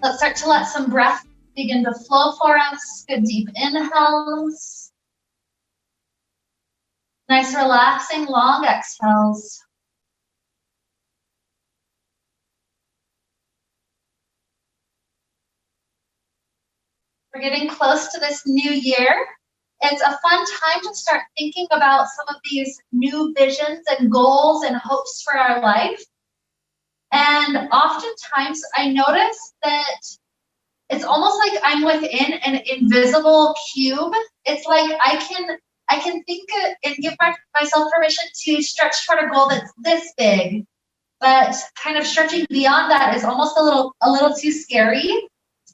Let's start to let some breath begin to flow for us. Good deep inhales. Nice relaxing long exhales. We're getting close to this new year. It's a fun time to start thinking about some of these new visions and goals and hopes for our life. And oftentimes I notice that it's almost like I'm within an invisible cube. It's like I can think and give myself permission to stretch toward a goal that's this big, but kind of stretching beyond that is almost a little too scary.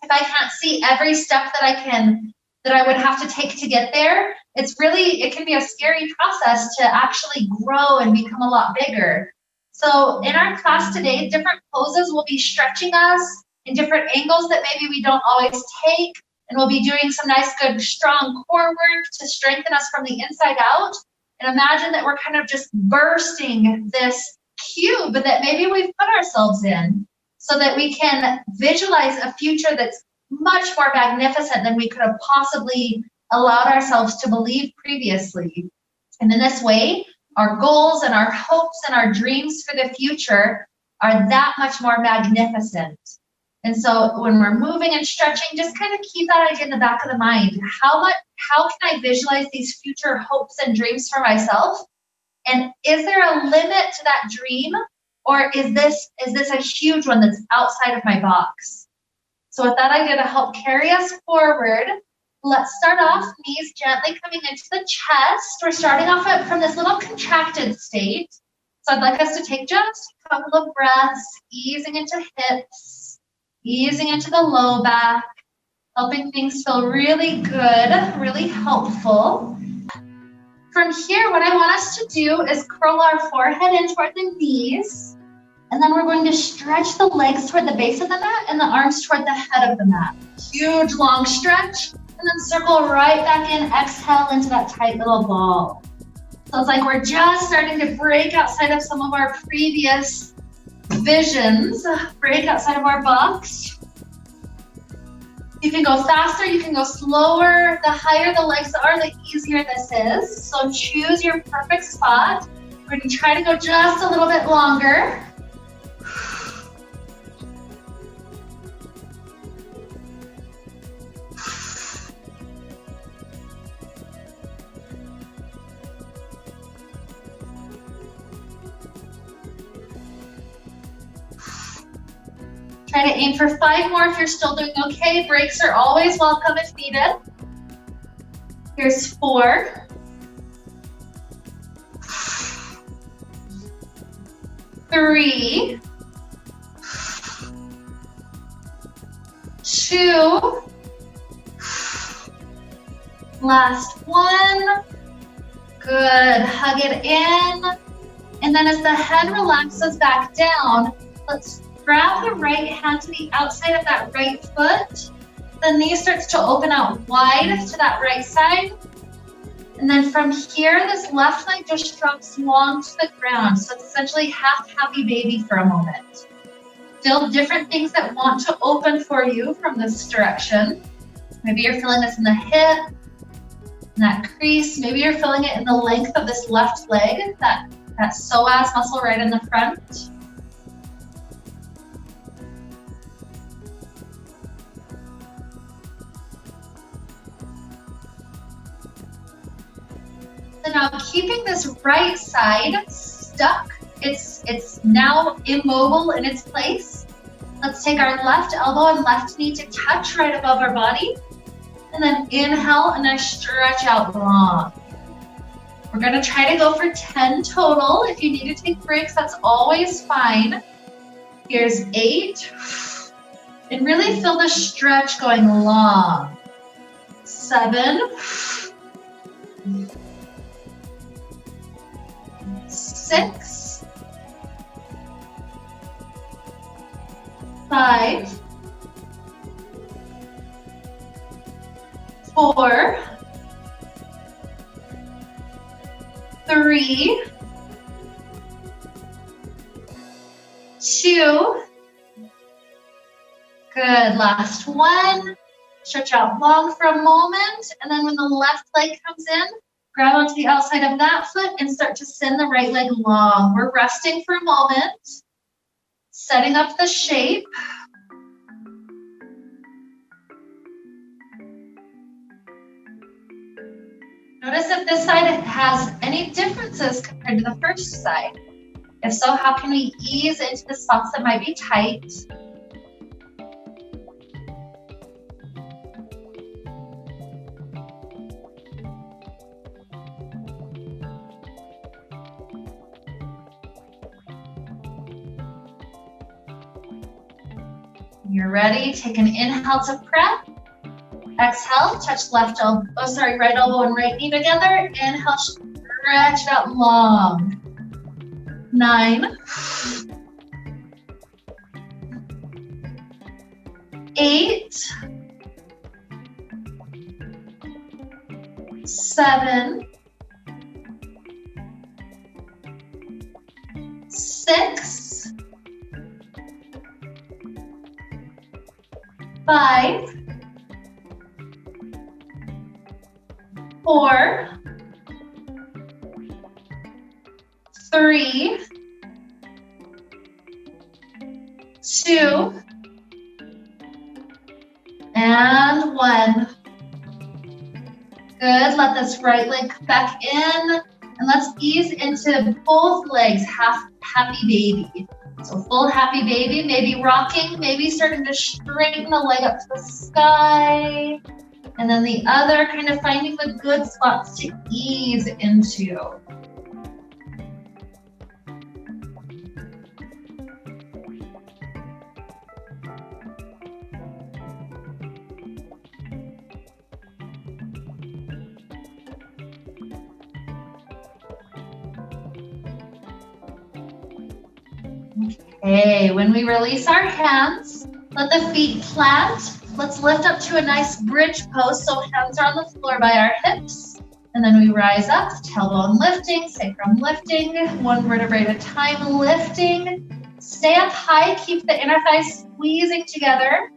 If I can't see every step that I would have to take to get there, it can be a scary process to actually grow and become a lot bigger. So in our class today, different poses will be stretching us in different angles that maybe we don't always take. And we'll be doing some nice, good, strong core work to strengthen us from the inside out. And imagine that we're kind of just bursting this cube that maybe we've put ourselves in so that we can visualize a future that's much more magnificent than we could have possibly allowed ourselves to believe previously. And in this way, our goals and our hopes and our dreams for the future are that much more magnificent. And so when we're moving and stretching, just kind of keep that idea in the back of the mind. How can I visualize these future hopes and dreams for myself? And is there a limit to that dream? Or is this a huge one that's outside of my box? So with that idea to help carry us forward, let's start off knees gently coming into the chest. We're starting off from this little contracted state. So I'd like us to take just a couple of breaths, easing into hips, easing into the low back, helping things feel really good, really helpful. From here, what I want us to do is curl our forehead in toward the knees. And then we're going to stretch the legs toward the base of the mat and the arms toward the head of the mat. Huge, long stretch. And then circle right back in, exhale into that tight little ball. So it's like we're just starting to break outside of some of our previous visions, break outside of our box. You can go faster, you can go slower. The higher the legs are, the easier this is. So choose your perfect spot. We're going to try to go just a little bit longer. Try to aim for 5 more if you're still doing okay. Breaks are always welcome if needed. Here's 4. 3. 2. Last 1. Good. Hug it in. And then as the head relaxes back down, let's grab the right hand to the outside of that right foot. The knee starts to open out wide to that right side. And then from here, this left leg just drops long to the ground. So it's essentially half happy baby for a moment. Feel different things that want to open for you from this direction. Maybe you're feeling this in the hip, in that crease. Maybe you're feeling it in the length of this left leg, that psoas muscle right in the front. So now keeping this right side stuck, it's now immobile in its place. Let's take our left elbow and left knee to touch right above our body. And then inhale and I stretch out long. We're gonna try to go for 10 total. If you need to take breaks, that's always fine. Here's 8. And really feel the stretch going long. 7. 6. 5. 4. 3. 2. Good, last one. Stretch out long for a moment, and then when the left leg comes in, grab onto the outside of that foot and start to send the right leg long. We're resting for a moment, setting up the shape. Notice if this side has any differences compared to the first side. If so, how can we ease into the spots that might be tight? When you're ready, take an inhale to prep. Exhale, touch right elbow and right knee together. Inhale, stretch it out long. 9, 8, 7, 6, 5, 4, 3, 2, and 1. Good, let this right leg come back in, and let's ease into both legs, happy baby. So full happy baby, maybe rocking, maybe starting to straighten the leg up to the sky. And then the other, kind of finding the good spots to ease into. Okay, when we release our hands, let the feet plant. Let's lift up to a nice bridge pose, so hands are on the floor by our hips. And then we rise up, tailbone lifting, sacrum lifting, one vertebrae at a time lifting. Stay up high, keep the inner thighs squeezing together.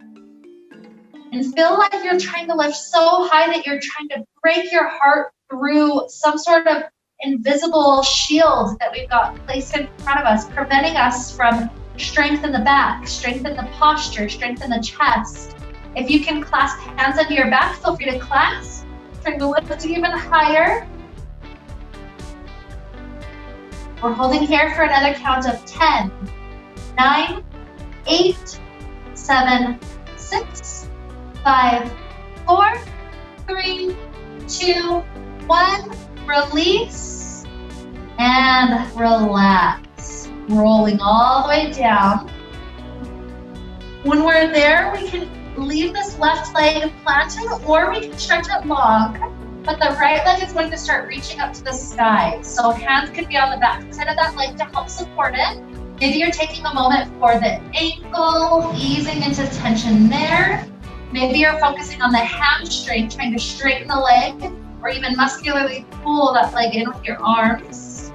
And feel like you're trying to lift so high that you're trying to break your heart through some sort of invisible shield that we've got placed in front of us, preventing us from strength in the back, strength in the posture, strength in the chest. If you can clasp hands under your back, feel free to clasp. Trying to lift even higher. We're holding here for another count of 10, 9, 8, 7, 6, 5, 4, 3, 2, 1. Release and relax. Rolling all the way down. When we're there, we can leave this left leg planted, or we can stretch it long, but the right leg is going to start reaching up to the sky. So hands can be on the back side of that leg to help support it. Maybe you're taking a moment for the ankle, easing into tension there. Maybe you're focusing on the hamstring, trying to straighten the leg, or even muscularly pull that leg in with your arms.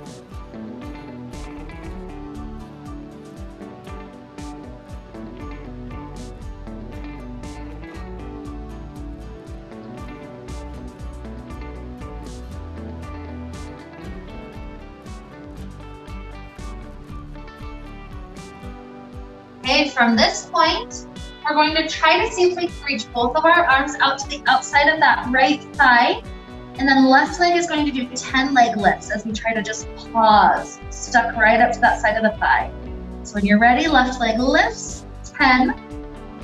Okay, from this point, we're going to try to see if we can reach both of our arms out to the outside of that right thigh. And then left leg is going to do 10 leg lifts as we try to just pause, stuck right up to that side of the thigh. So when you're ready, left leg lifts, 10,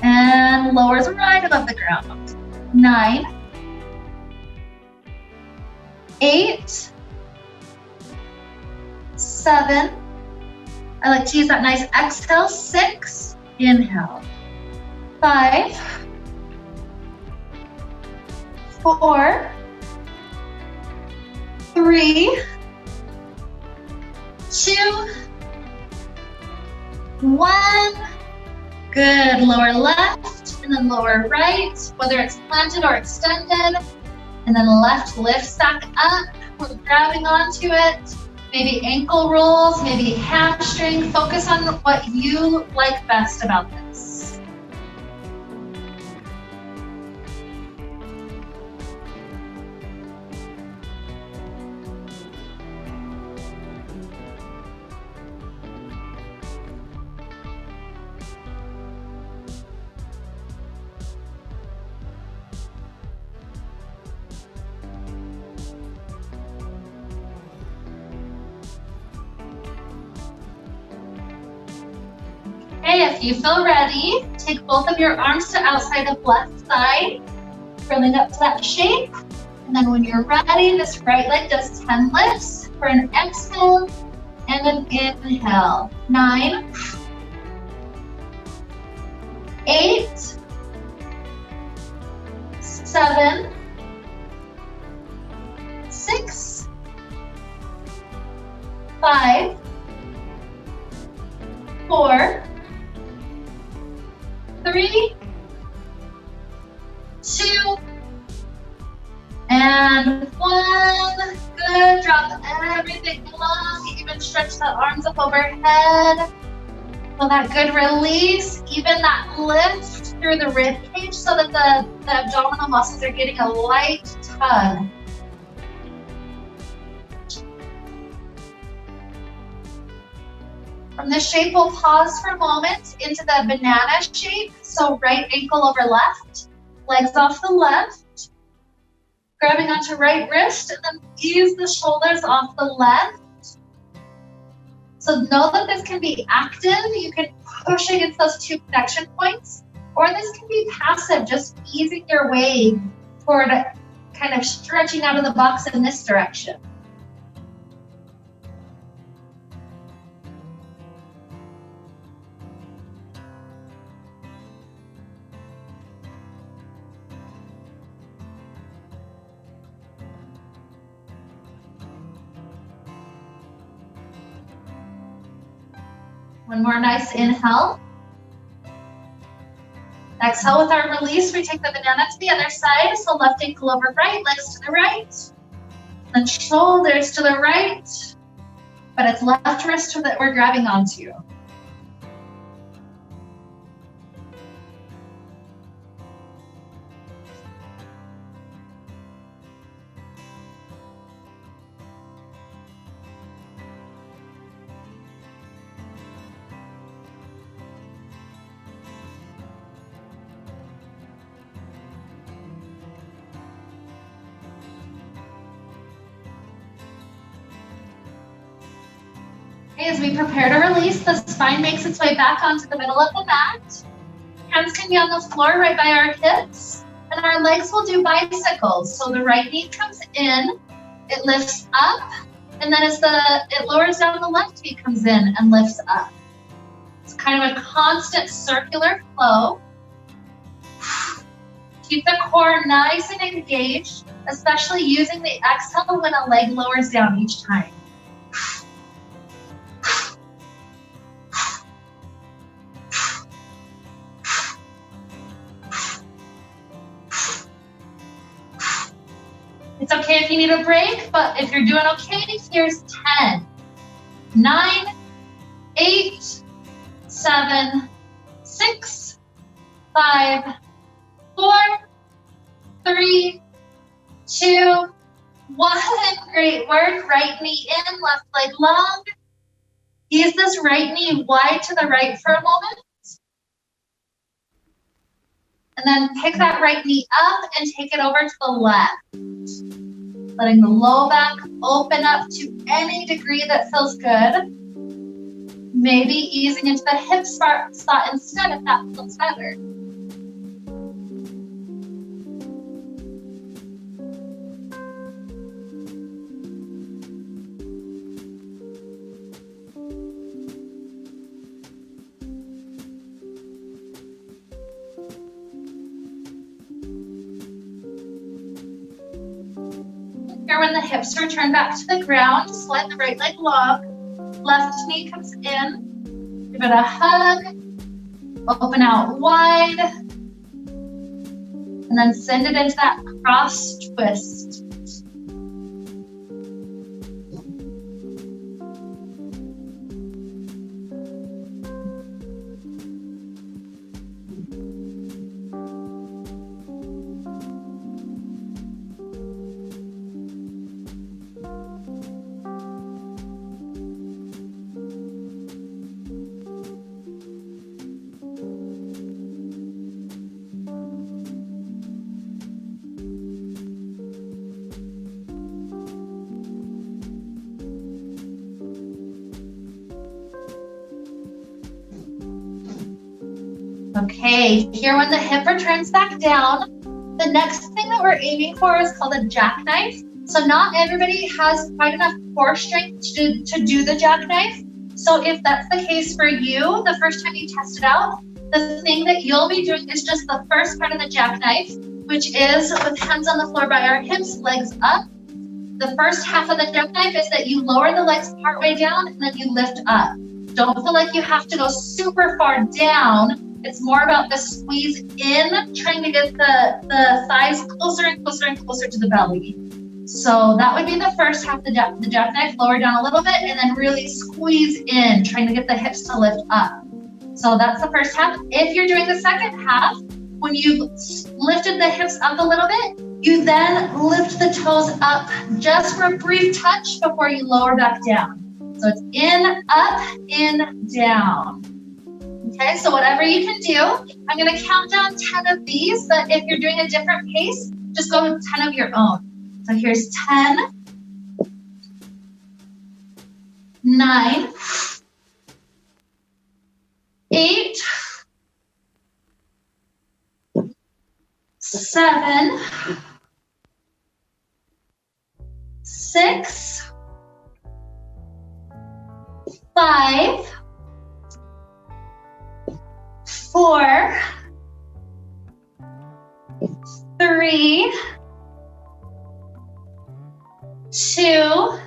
and lowers right above the ground. 9, 8, 7, I like to use that nice exhale, 6, inhale, 5, 4, 3, 2, 1. Good. Lower left and then lower right, whether it's planted or extended. And then left lifts back up. We're grabbing onto it. Maybe ankle rolls, maybe hamstring. Focus on what you like best about this. Okay, if you feel ready, take both of your arms to outside of left thigh, curling up to that shape. And then when you're ready, this right leg does 10 lifts for an exhale and an inhale. 9, 8, 7, 6, 5, 4, 3, 2, and 1. Good. Drop everything long. Even stretch the arms up overhead. Feel that good release. Even that lift through the rib cage so that the abdominal muscles are getting a light tug. From this shape, we'll pause for a moment into the banana shape. So right ankle over left, legs off the left, grabbing onto right wrist, and then ease the shoulders off the left. So know that this can be active. You can push against those 2 connection points, or this can be passive, just easing your way toward kind of stretching out of the box in this direction. One more nice inhale. Exhale with our release, we take the banana to the other side. So left ankle over right, legs to the right. Then shoulders to the right. But it's left wrist that we're grabbing onto. As we prepare to release, the spine makes its way back onto the middle of the mat. Hands can be on the floor right by our hips, and our legs will do bicycles. So the right knee comes in, it lifts up, and then as it lowers down, the left knee comes in and lifts up. It's kind of a constant circular flow. Keep the core nice and engaged, especially using the exhale when a leg lowers down each time. It's okay if you need a break, but if you're doing okay, here's 10, 9, 8, 7, 6, 5, 4, 3, 2, 1. Great work. Right knee in, left leg long. Use this right knee wide to the right for a moment. And then pick that right knee up and take it over to the left. Letting the low back open up to any degree that feels good. Maybe easing into the hip spot instead if that feels better. When the hips return back to the ground, slide the right leg long, left knee comes in, give it a hug, open out wide, and then send it into that cross twist. Okay, here when the hip returns back down, the next thing that we're aiming for is called a jackknife. So not everybody has quite enough core strength to do the jackknife. So if that's the case for you, the first time you test it out, the thing that you'll be doing is just the first part of the jackknife, which is with hands on the floor by our hips, legs up. The first half of the jackknife is that you lower the legs partway down and then you lift up. Don't feel like you have to go super far down. It's more about the squeeze in, trying to get the thighs closer and closer and closer to the belly. So that would be the first half of the jackknife, lower down a little bit, and then really squeeze in, trying to get the hips to lift up. So that's the first half. If you're doing the second half, when you've lifted the hips up a little bit, you then lift the toes up just for a brief touch before you lower back down. So it's in, up, in, down. Okay, so whatever you can do, I'm gonna count down 10 of these, but if you're doing a different pace, just go with 10 of your own. So here's 10, 9, 8, 7, 6, 5, 4, 3, 2,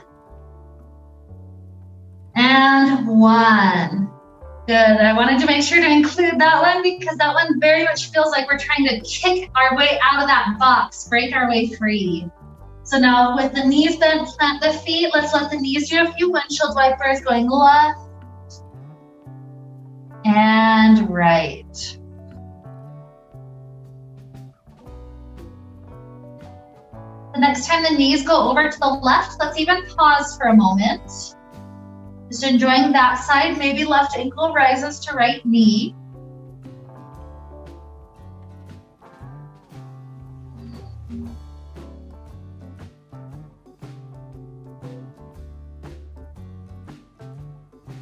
and 1. Good. I wanted to make sure to include that one because that one very much feels like we're trying to kick our way out of that box, break our way free. So now with the knees bent, plant the feet. Let's let the knees do a few windshield wipers, going left and right. The next time the knees go over to the left, let's even pause for a moment. Just enjoying that side, maybe left ankle rises to right knee.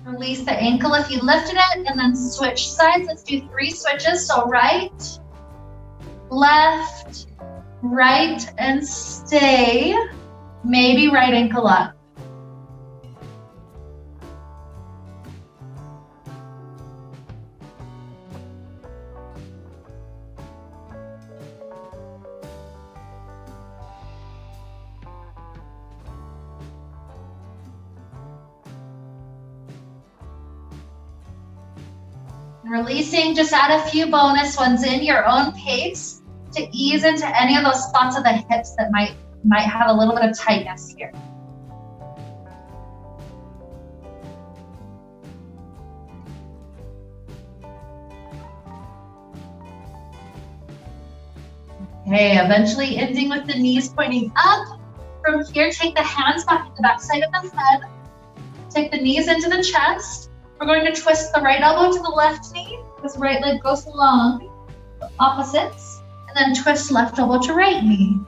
Release the ankle if you lifted it, and then switch sides. Let's do 3 switches. So right, left, right, and stay. Maybe right ankle up. Releasing, just add a few bonus ones in your own pace to ease into any of those spots of the hips that might have a little bit of tightness here. Okay, eventually ending with the knees pointing up. From here, take the hands back to the back side of the head. Take the knees into the chest. We're going to twist the right elbow to the left knee. This right leg goes along the opposites. And then twist left elbow to right knee.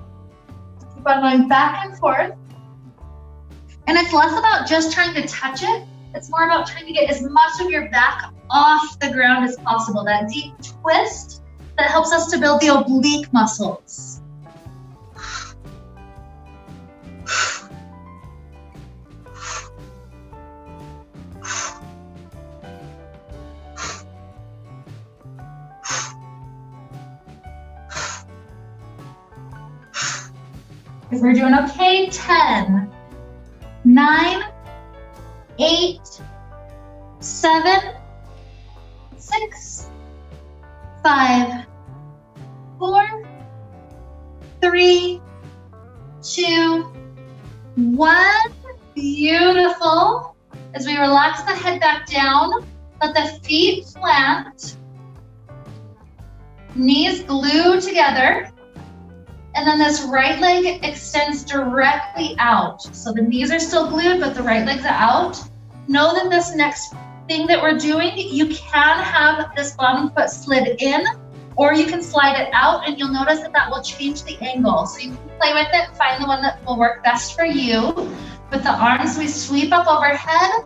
Keep on going back and forth. And it's less about just trying to touch it. It's more about trying to get as much of your back off the ground as possible. That deep twist that helps us to build the oblique muscles. If we're doing okay, 10, 9, 8, 7, 6, 5, 4, 3, 2, 1. Beautiful. As we relax the head back down, let the feet plant, knees glue together. And then this right leg extends directly out. So the knees are still glued, but the right leg's out. Know that this next thing that we're doing, you can have this bottom foot slid in, or you can slide it out, and you'll notice that that will change the angle. So you can play with it, find the one that will work best for you. With the arms, we sweep up overhead,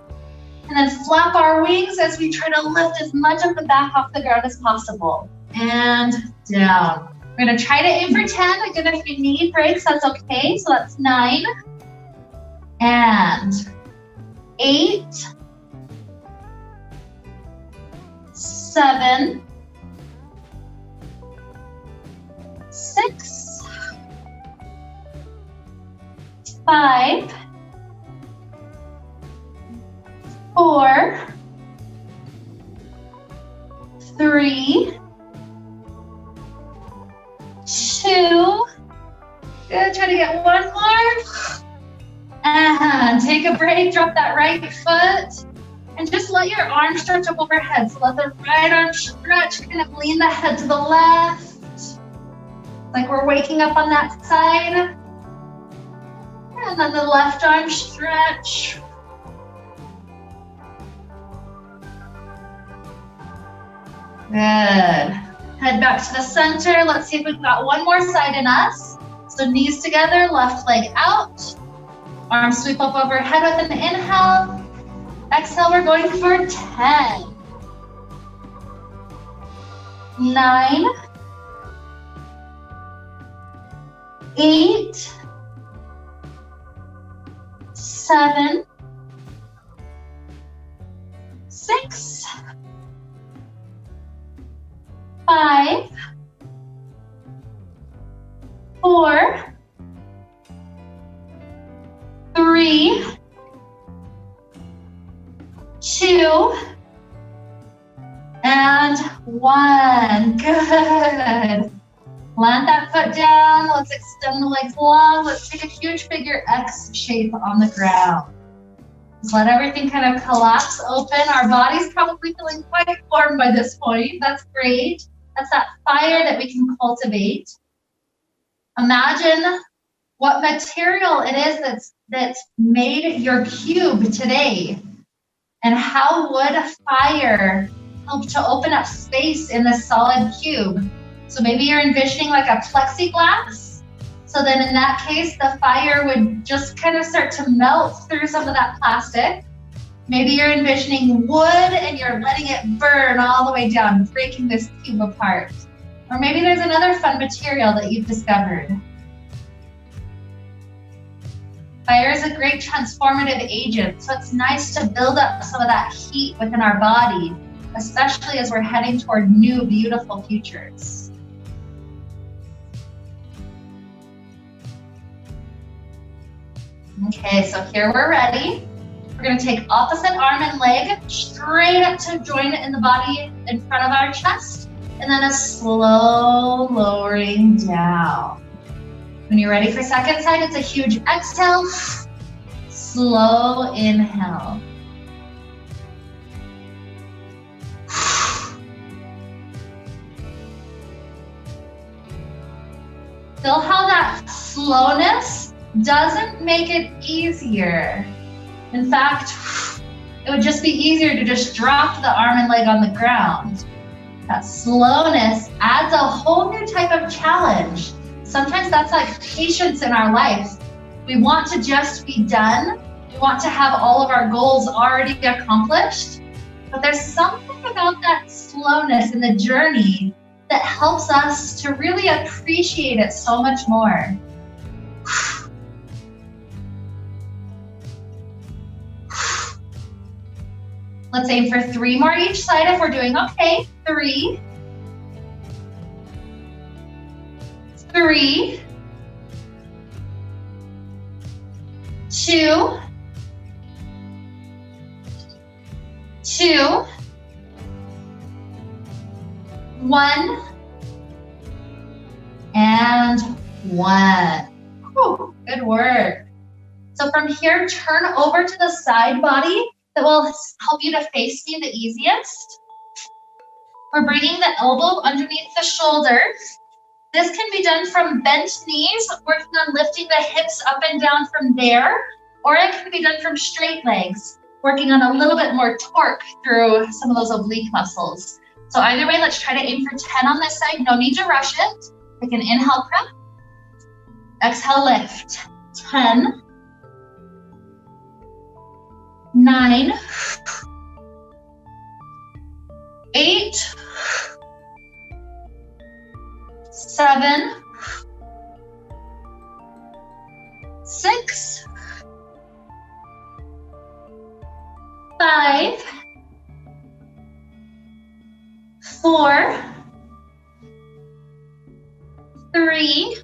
And then flap our wings as we try to lift as much of the back off the ground as possible. And down. We're gonna try to aim for 10. Again, if you need breaks, that's okay. So that's 9. And 8. 7. 6. 5. 4. 3. 2. Good, try to get one more. And take a break, drop that right foot. And just let your arm stretch up overhead. So let the right arm stretch, kind of lean the head to the left. Like we're waking up on that side. And then the left arm stretch. Good. Head back to the center. Let's see if we've got one more side in us. So knees together, left leg out. Arms sweep up overhead with an inhale. Exhale, we're going for 10. 9. 8. 7. 6. 5. 4. 3. 2. And 1. Good. Plant that foot down. Let's extend the legs long. Let's take a huge figure X shape on the ground. Just let everything kind of collapse open. Our body's probably feeling quite warm by this point. That's great. That's that fire that we can cultivate. Imagine what material it is that's made your cube today. And how would fire help to open up space in this solid cube? So maybe you're envisioning like a plexiglass. So then in that case, the fire would just kind of start to melt through some of that plastic. Maybe you're envisioning wood and you're letting it burn all the way down, breaking this cube apart. Or maybe there's another fun material that you've discovered. Fire is a great transformative agent, so it's nice to build up some of that heat within our body, especially as we're heading toward new, beautiful futures. Okay, so here we're ready. We're gonna take opposite arm and leg straight up to join in the body in front of our chest, and then a slow lowering down. When you're ready for second side, it's a huge exhale, slow inhale. Feel how that slowness doesn't make it easier. In fact, it would just be easier to just drop the arm and leg on the ground. That slowness adds a whole new type of challenge. Sometimes that's like patience in our life. We want to just be done. We want to have all of our goals already accomplished. But there's something about that slowness in the journey that helps us to really appreciate it so much more. Let's aim for 3 more each side if we're doing okay. 3. 3. 2. 2. 1. And 1. Whew, good work. So from here, turn over to the side body. That will help you to face me the easiest. We're bringing the elbow underneath the shoulders. This can be done from bent knees, working on lifting the hips up and down from there, or it can be done from straight legs, working on a little bit more torque through some of those oblique muscles. So either way, let's try to aim for 10 on this side. No need to rush it. We can inhale, prep. Exhale, lift. 10. 9. 9, 8, 7, 6, 5, 4, 3,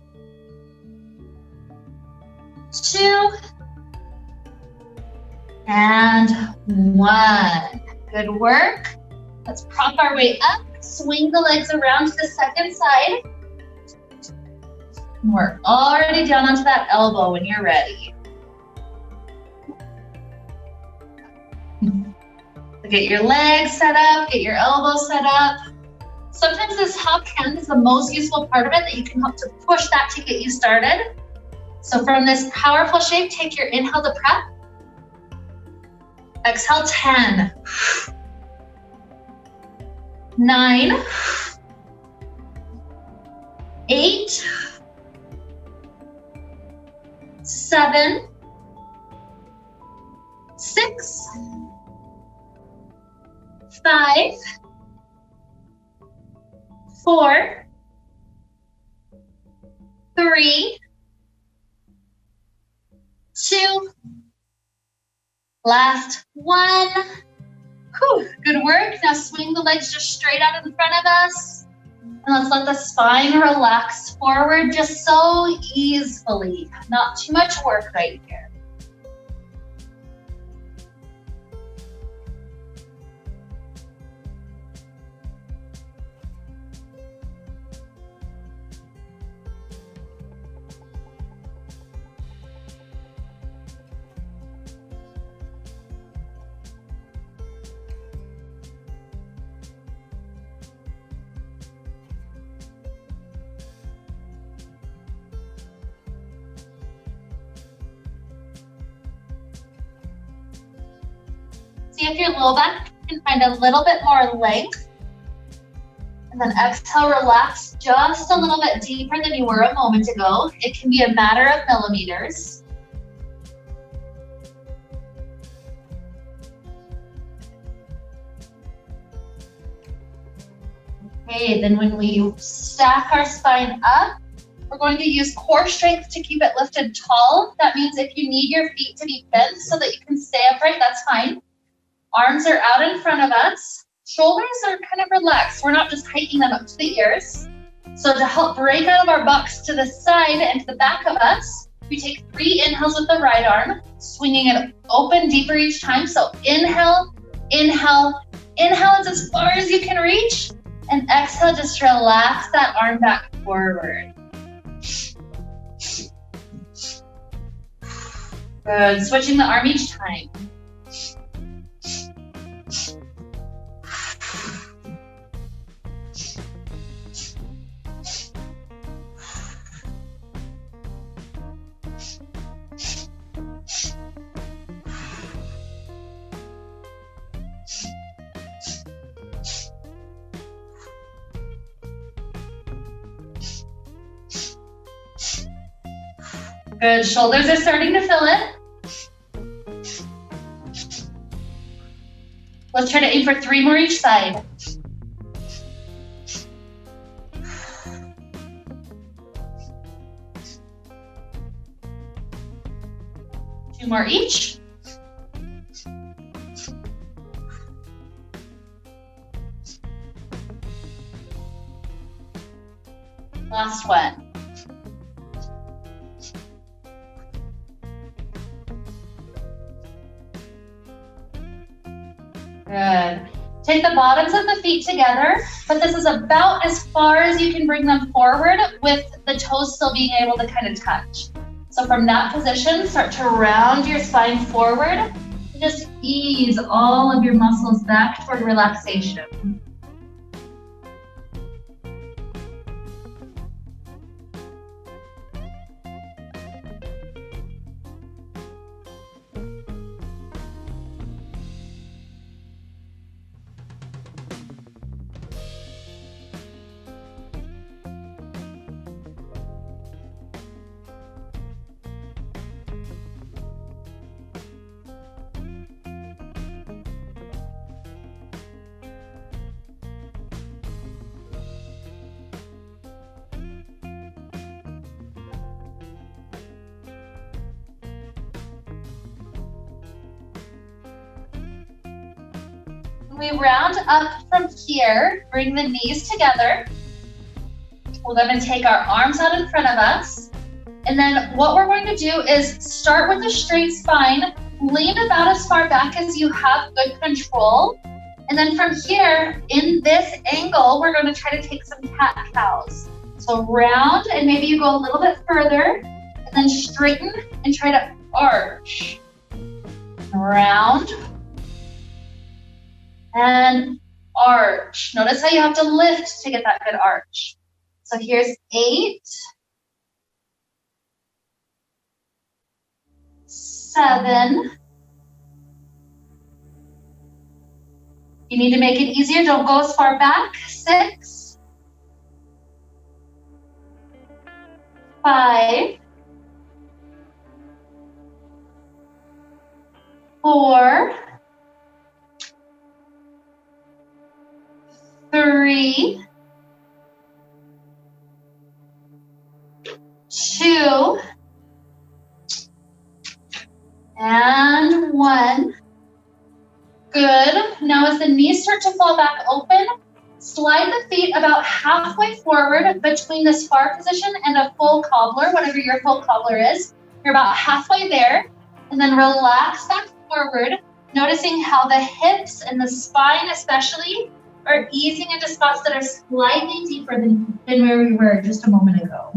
2, and 1. Good work. Let's prop our way up, swing the legs around to the second side. We're already down onto that elbow when you're ready. Get your legs set up, get your elbows set up. Sometimes this top hand is the most useful part of it, that you can help to push that to get you started. So from this powerful shape, take your inhale to prep. Exhale, 10, 9, 8, 7, 6, 5, 4, 3, 2, last 1. Whew, good work. Now swing the legs just straight out in front of us. And let's let the spine relax forward just so easily. Not too much work right here. See if your low back can find a little bit more length. And then exhale, relax just a little bit deeper than you were a moment ago. It can be a matter of millimeters. Okay, then when we stack our spine up, we're going to use core strength to keep it lifted tall. That means if you need your feet to be bent so that you can stay upright, that's fine. Arms are out in front of us. Shoulders are kind of relaxed. We're not just hiking them up to the ears. So to help break out of our bucks to the side and to the back of us, we take 3 inhales with the right arm, swinging it open deeper each time. So inhale, inhale, inhale is as far as you can reach. And exhale, just relax that arm back forward. Good, switching the arm each time. Good, shoulders are starting to fill it. Let's try to aim for 3 more each side. Two more each. Last one. Good. Take the bottoms of the feet together, but this is about as far as you can bring them forward with the toes still being able to kind of touch. So from that position, start to round your spine forward and just ease all of your muscles back toward relaxation. We round up from here, bring the knees together. We're going to take our arms out in front of us. And then what we're going to do is start with a straight spine, lean about as far back as you have good control. And then from here, in this angle, we're going to try to take some cat-cows. So round, and maybe you go a little bit further, and then straighten and try to arch. Round, and arch. Notice how you have to lift to get that good arch. So here's 8, 7. You need to make it easier. Don't go as far back. 6, 5, 4, 3, 2, and 1. Good. Now as the knees start to fall back open, slide the feet about halfway forward between this far position and a full cobbler, whatever your full cobbler is. You're about halfway there, and then relax back forward, noticing how the hips and the spine especially are easing into spots that are slightly deeper than where we were just a moment ago.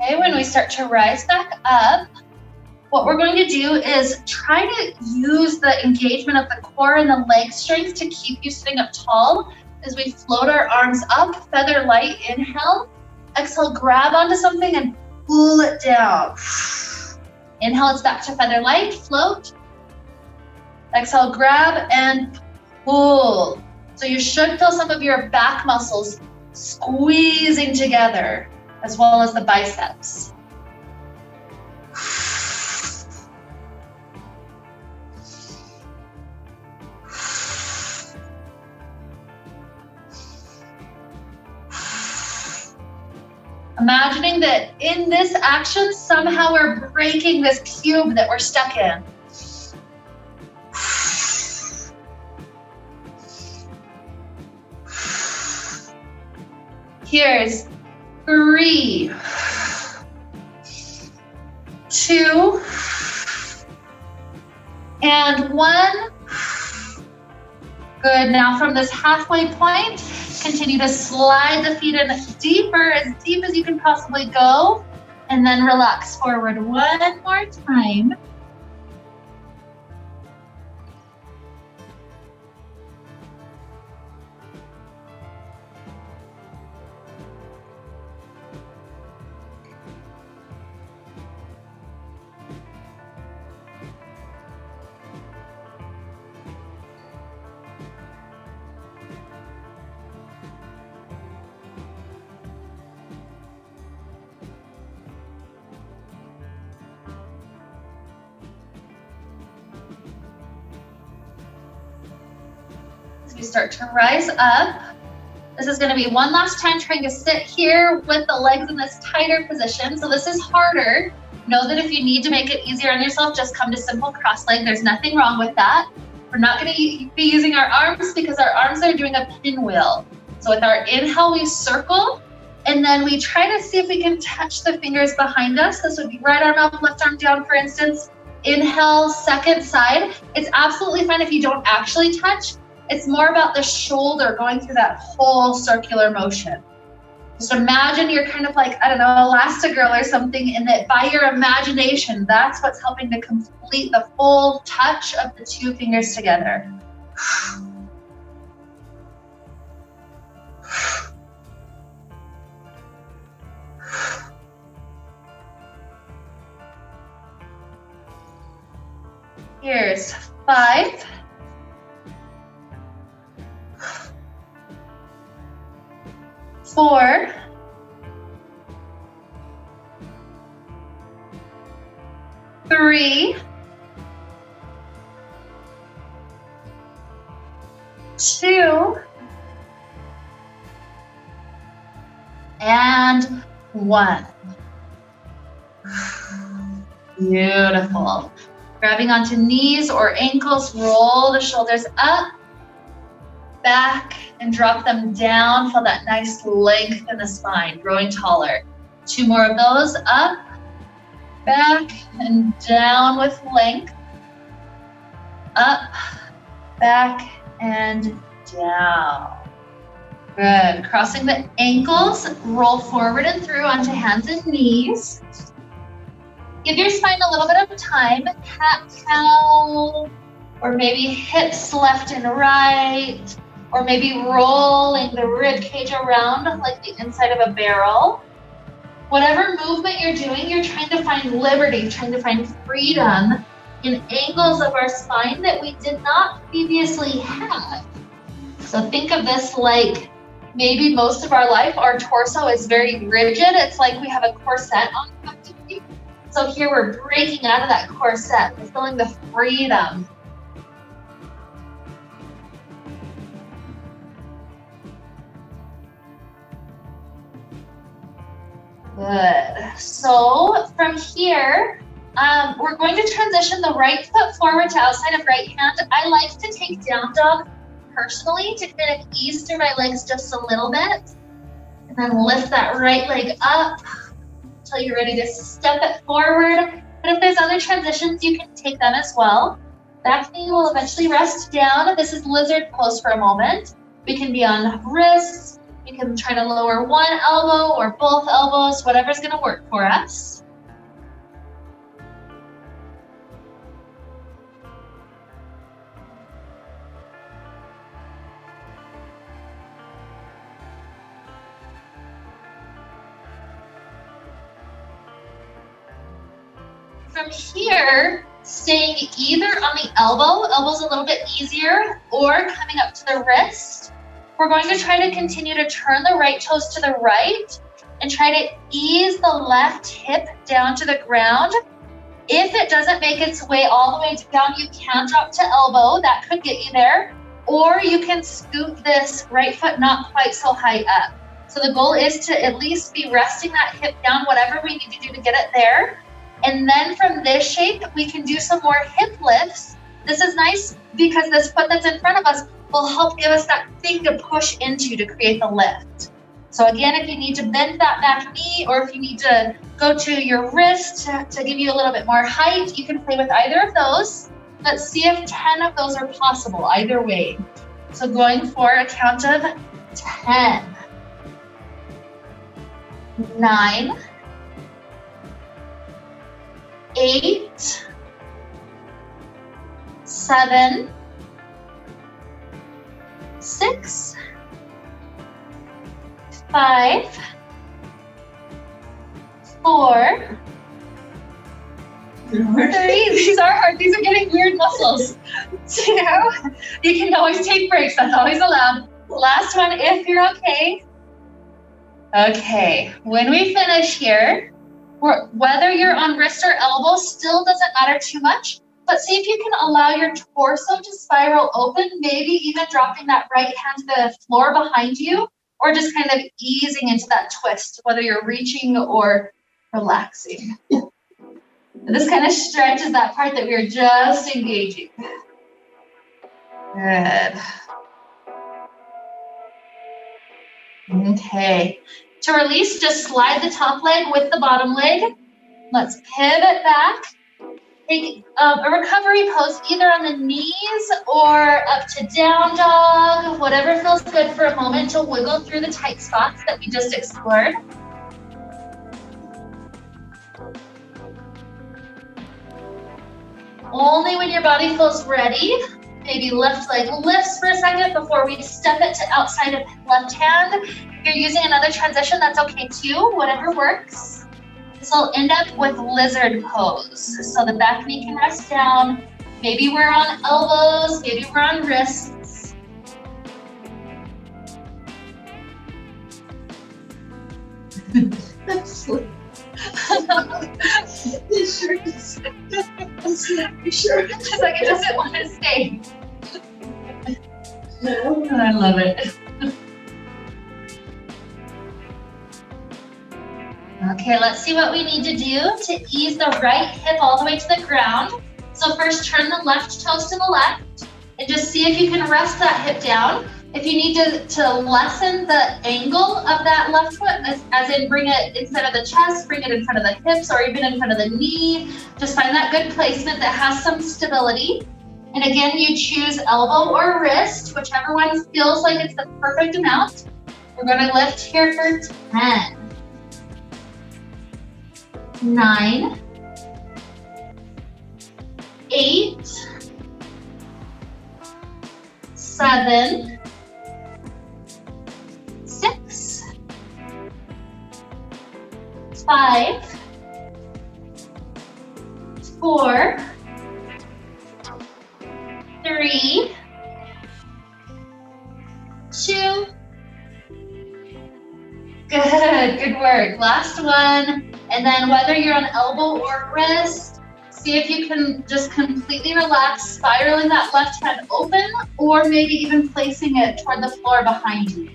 Okay, when we start to rise back up, what we're going to do is try to use the engagement of the core and the leg strength to keep you sitting up tall as we float our arms up, feather light, inhale. Exhale, grab onto something and pull it down. Inhale, it's back to feather light, float. Exhale, grab and pull. So you should feel some of your back muscles squeezing together, as well as the biceps. Imagining that in this action, somehow we're breaking this cube that we're stuck in. Here's 3, 2, and 1. Good. Now from this halfway point, continue to slide the feet in deeper, as deep as you can possibly go, and then relax forward one more time. As we start to rise up, this is going to be one last time trying to sit here with the legs in this tighter position. So this is harder. Know that if you need to make it easier on yourself, just come to simple cross leg. There's nothing wrong with that. We're not going to be using our arms because our arms are doing a pinwheel. So with our inhale, we circle, and then we try to see if we can touch the fingers behind us. This would be right arm up, left arm down, for instance. Inhale, second side. It's absolutely fine if you don't actually touch. It's more about the shoulder going through that whole circular motion. Just imagine you're kind of like, I don't know, Elastigirl or something, and that by your imagination, that's what's helping to complete the full touch of the two fingers together. Here's 5, 4, 3, 2, and 1. Beautiful. Grabbing onto knees or ankles, roll the shoulders up, back, and drop them down. Feel that nice length in the spine, growing taller. 2 more of those, up, back, and down with length. Up, back, and down. Good. Crossing the ankles, roll forward and through onto hands and knees. Give your spine a little bit of time, cat-cow, or maybe hips left and right, or maybe rolling the rib cage around like the inside of a barrel. Whatever movement you're doing, you're trying to find liberty, trying to find freedom in angles of our spine that we did not previously have. So think of this like maybe most of our life, our torso is very rigid. It's like we have a corset on activity. So here we're breaking out of that corset. We're feeling the freedom. Good. So from here, we're going to transition the right foot forward to outside of right hand. I like to take down dog personally to kind of ease through my legs just a little bit. And then lift that right leg up until you're ready to step it forward. But if there's other transitions, you can take them as well. Back knee will eventually rest down. This is lizard pose for a moment. We can be on wrists. You can try to lower one elbow or both elbows, whatever's going to work for us. From here, staying either on the elbow's a little bit easier, or coming up to the wrist. We're going to try to continue to turn the right toes to the right and try to ease the left hip down to the ground. If it doesn't make its way all the way down, you can drop to elbow. That could get you there. Or you can scoot this right foot not quite so high up. So the goal is to at least be resting that hip down, whatever we need to do to get it there. And then from this shape, we can do some more hip lifts. This is nice because this foot that's in front of us will help give us that thing to push into to create the lift. So again, if you need to bend that back knee, or if you need to go to your wrist to give you a little bit more height, you can play with either of those. Let's see if 10 of those are possible, either way. So going for a count of 10, 9, 8, 7, 6, 5, 4, 3. These are hard. These are getting weird muscles. 2. You can always take breaks. That's always allowed. Last one, if you're okay. Okay. When we finish here, whether you're on wrist or elbow still doesn't matter too much. But see if you can allow your torso to spiral open, maybe even dropping that right hand to the floor behind you, or just kind of easing into that twist, whether you're reaching or relaxing. This kind of stretches that part that we were just engaging. Good. Okay. To release, just slide the top leg with the bottom leg. Let's pivot back. Take a recovery pose either on the knees or up to down dog, whatever feels good for a moment to wiggle through the tight spots that we just explored. Only when your body feels ready, maybe left leg lifts for a second before we step it to outside of left hand. If you're using another transition, that's okay too, whatever works. This will end up with lizard pose. So the back knee can rest down. Maybe we're on elbows, maybe we're on wrists. That's sure. You sure? It's like it doesn't want to stay. No. I love it. Okay, let's see what we need to do to ease the right hip all the way to the ground. So first turn the left toes to the left and just see if you can rest that hip down. If you need to lessen the angle of that left foot, as in bring it instead of the chest, bring it in front of the hips or even in front of the knee, just find that good placement that has some stability. And again, you choose elbow or wrist, whichever one feels like it's the perfect amount. We're gonna lift here for 10. 9, 8, 7, 6, 5, 4, 3, 2. Good work. Last one. And then whether you're on elbow or wrist, see if you can just completely relax, spiraling that left hand open, or maybe even placing it toward the floor behind you.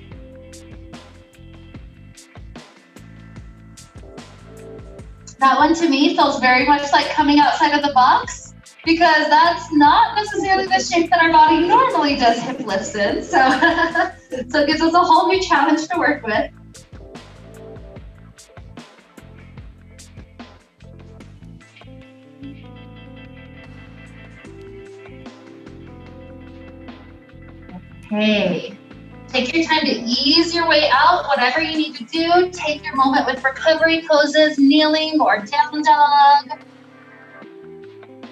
That one to me feels very much like coming outside of the box because that's not necessarily the shape that our body normally does hip lifts in. So it gives us a whole new challenge to work with. Okay, take your time to ease your way out, whatever you need to do. Take your moment with recovery poses, kneeling or down dog.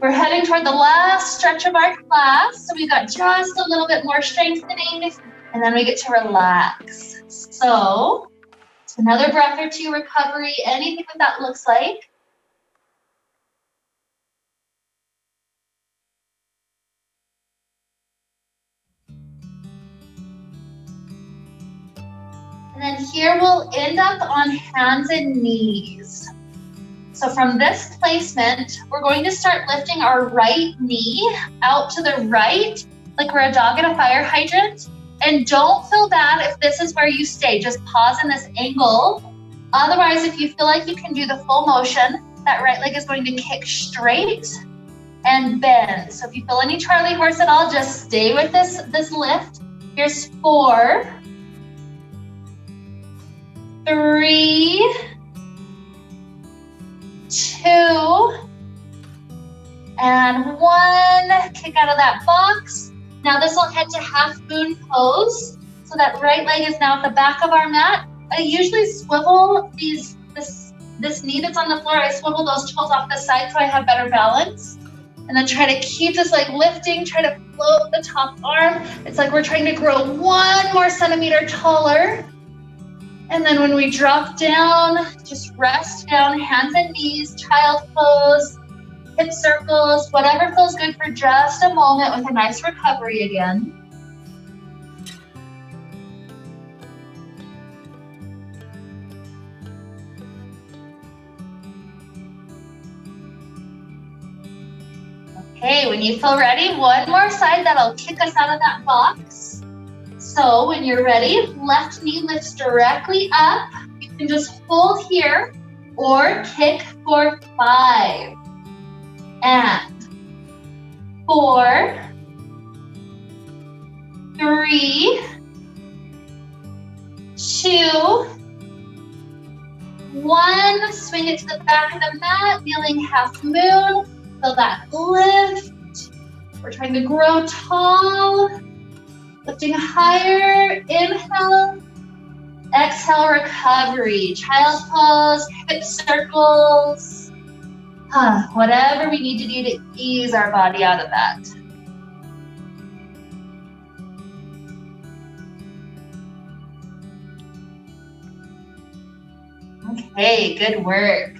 We're heading toward the last stretch of our class, so we've got just a little bit more strengthening, and then we get to relax. So, it's another breath or two recovery, anything that looks like. And then here we'll end up on hands and knees. So from this placement, we're going to start lifting our right knee out to the right, like we're a dog at a fire hydrant. And don't feel bad if this is where you stay. Just pause in this angle. Otherwise, if you feel like you can do the full motion, that right leg is going to kick straight and bend. So if you feel any Charlie horse at all, just stay with this lift. Here's 4, 3, 2, and 1. Kick out of that box. Now this will head to half moon pose. So that right leg is now at the back of our mat. I usually swivel this knee that's on the floor, I swivel those toes off the side so I have better balance. And then try to keep this leg lifting, try to float the top arm. It's like we're trying to grow 1 more centimeter taller. And then when we drop down, just rest down, hands and knees, child pose, hip circles, whatever feels good for just a moment with a nice recovery again. Okay, when you feel ready, 1 more side that'll kick us out of that box. So when you're ready, left knee lifts directly up. You can just hold here or kick for 5. And 4, 3, 2, 1. Swing it to the back of the mat, kneeling half moon. Feel that lift. We're trying to grow tall. Lifting higher. Inhale. Exhale, recovery. Child's pose, hip circles. Whatever we need to do to ease our body out of that. Okay, good work.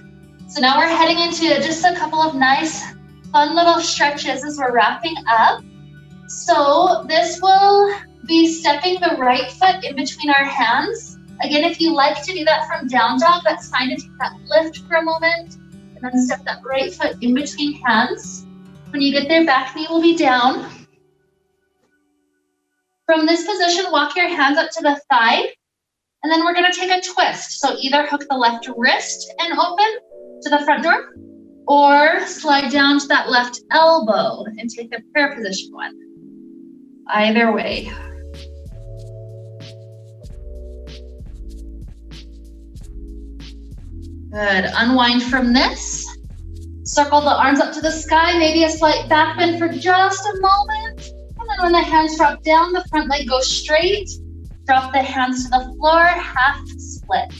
So now we're heading into just a couple of nice, fun little stretches as we're wrapping up. So this will be stepping the right foot in between our hands. Again, if you like to do that from down dog, that's fine to take that lift for a moment and then step that right foot in between hands. When you get there, back knee will be down. From this position, walk your hands up to the thigh, and then we're gonna take a twist. So either hook the left wrist and open to the front door, or slide down to that left elbow and take the prayer position one. Either way. Good, unwind from this. Circle the arms up to the sky, maybe a slight back bend for just a moment. And then when the hands drop down, the front leg goes straight. Drop the hands to the floor, half split.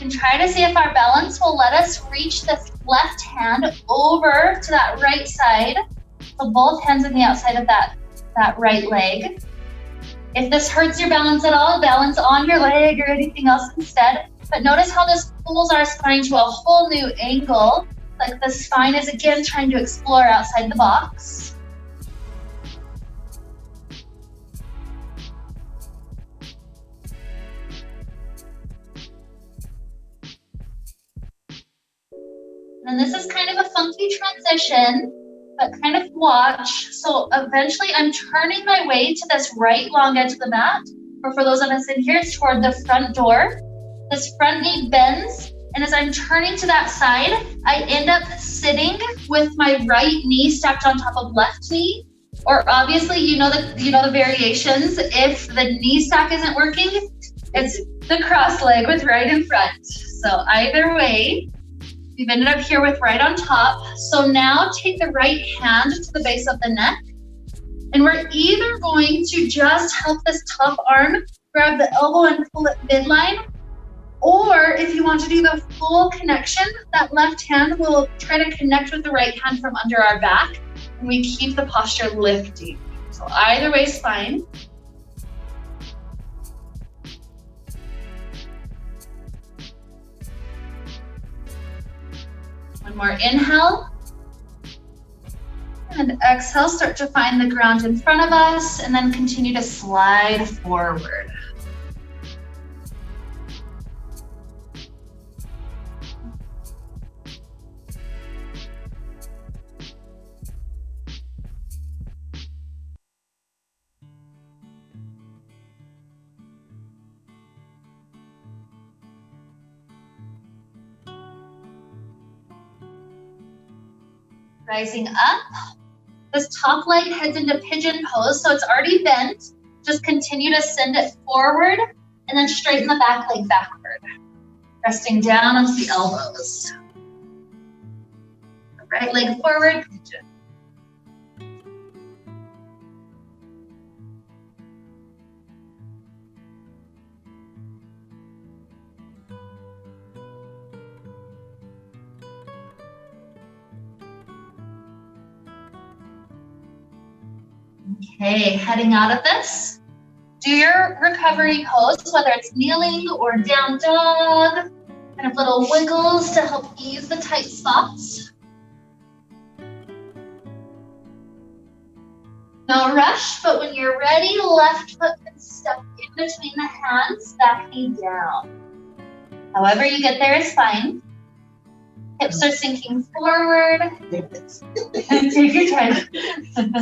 And try to see if our balance will let us reach this left hand over to that right side. So both hands on the outside of that right leg. If this hurts your balance at all, balance on your leg or anything else instead. But notice how this pulls our spine to a whole new angle. Like the spine is again trying to explore outside the box. And this is kind of a funky transition, but kind of watch. So eventually I'm turning my way to this right long edge of the mat, or for those of us in here, it's toward the front door. This front knee bends, and as I'm turning to that side, I end up sitting with my right knee stacked on top of left knee. Or obviously, you know the variations. If the knee stack isn't working, it's the cross leg with right in front. So either way, we've ended up here with right on top. So now take the right hand to the base of the neck. And we're either going to just help this top arm grab the elbow and pull it midline. Or if you want to do the full connection, that left hand will try to connect with the right hand from under our back. And we keep the posture lifting. So either way is fine. One more inhale. And exhale, start to find the ground in front of us and then continue to slide forward. Rising up, this top leg heads into pigeon pose, so it's already bent. Just continue to send it forward and then straighten the back leg backward. Resting down onto the elbows. Right leg forward, pigeon. Okay, heading out of this, do your recovery pose, whether it's kneeling or down dog, kind of little wiggles to help ease the tight spots. No rush, but when you're ready, left foot can step in between the hands, back knee down. However you get there is fine. Hips are sinking forward. Take your time.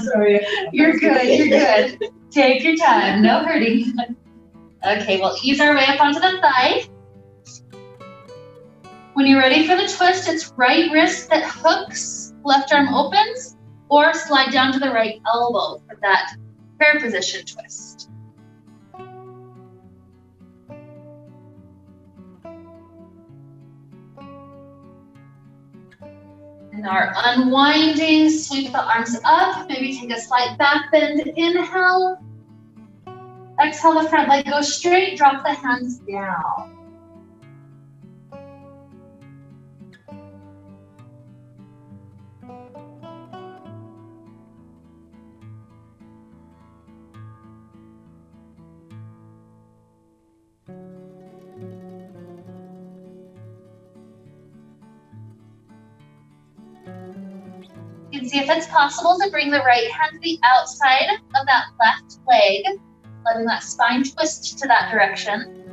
Sorry. You're good. Take your time, no hurting. Okay, we'll ease our way up onto the thigh. When you're ready for the twist, it's right wrist that hooks, left arm opens, or slide down to the right elbow for that prayer position twist. And our unwinding, sweep the arms up, maybe take a slight back bend, inhale. Exhale, the front leg goes straight, drop the hands down. You can see if it's possible to bring the right hand to the outside of that left leg, letting that spine twist to that direction.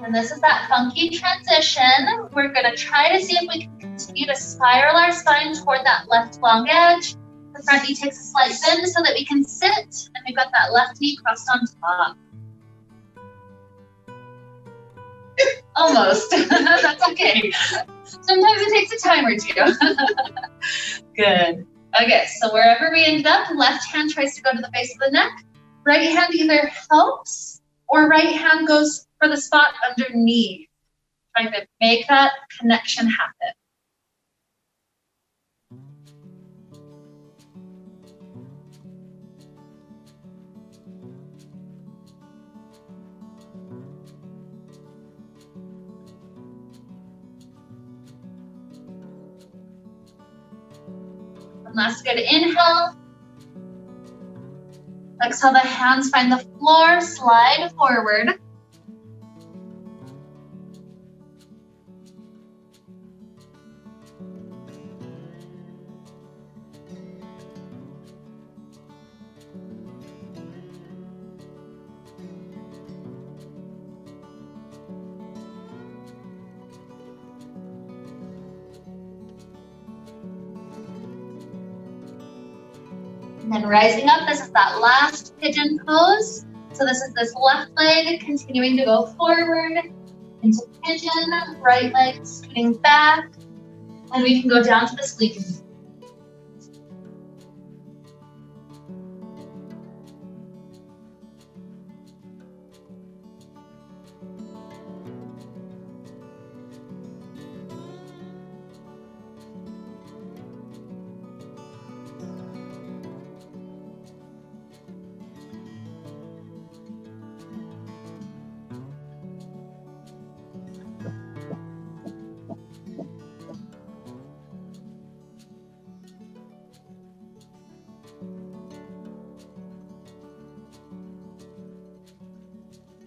And this is that funky transition. We're gonna try to see if we can continue to spiral our spine toward that left long edge. The front knee takes a slight bend so that we can sit, and we've got that left knee crossed on top. Almost. That's okay. Sometimes it takes a time or two. Good. Okay, so wherever we ended up, left hand tries to go to the base of the neck. Right hand either helps or right hand goes for the spot underneath, trying to make that connection happen. One last good inhale. Exhale, the hands find the floor, slide forward. And then rising up, this is that last pigeon pose. So this is this left leg continuing to go forward into pigeon, right leg scooting back, and we can go down to the sleeping.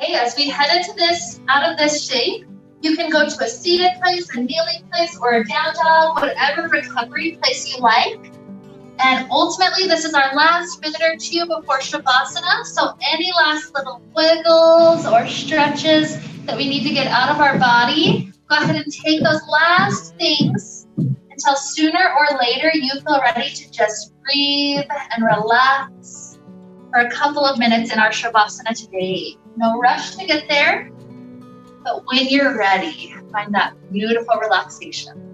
Okay, as we head into this, out of this shape, you can go to a seated place, a kneeling place, or a down dog, whatever recovery place you like. And ultimately, this is our last minute or two before Shavasana. So any last little wiggles or stretches that we need to get out of our body, go ahead and take those last things until sooner or later you feel ready to just breathe and relax for a couple of minutes in our Shavasana today. No rush to get there, but when you're ready, find that beautiful relaxation.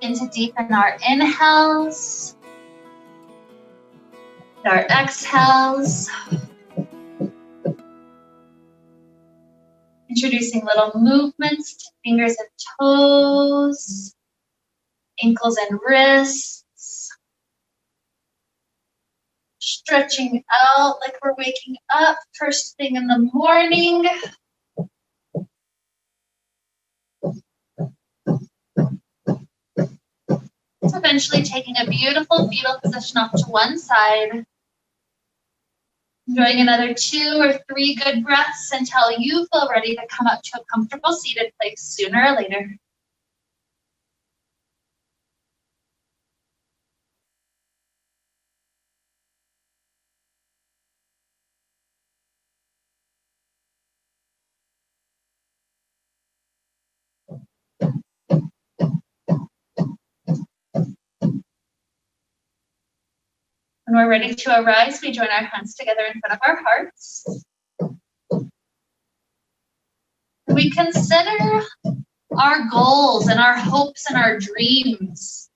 Begin to deepen our inhales, our exhales. Introducing little movements to fingers and toes, ankles and wrists. Stretching out like we're waking up first thing in the morning. So eventually taking a beautiful fetal position off to one side. Enjoying another 2 or 3 good breaths until you feel ready to come up to a comfortable seated place sooner or later. When we're ready to arise, we join our hands together in front of our hearts. We consider our goals and our hopes and our dreams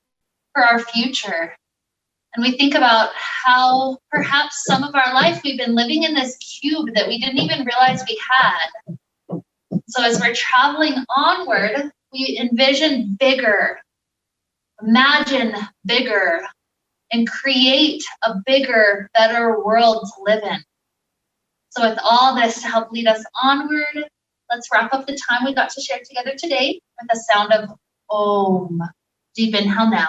for our future. And we think about how perhaps some of our life we've been living in this cube that we didn't even realize we had. So as we're traveling onward, we envision bigger, imagine bigger, and create a bigger, better world to live in. So with all this to help lead us onward, let's wrap up the time we got to share together today with the sound of Om. Deep inhale now.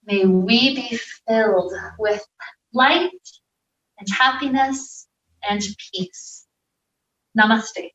May we be filled with light and happiness and peace. Namaste.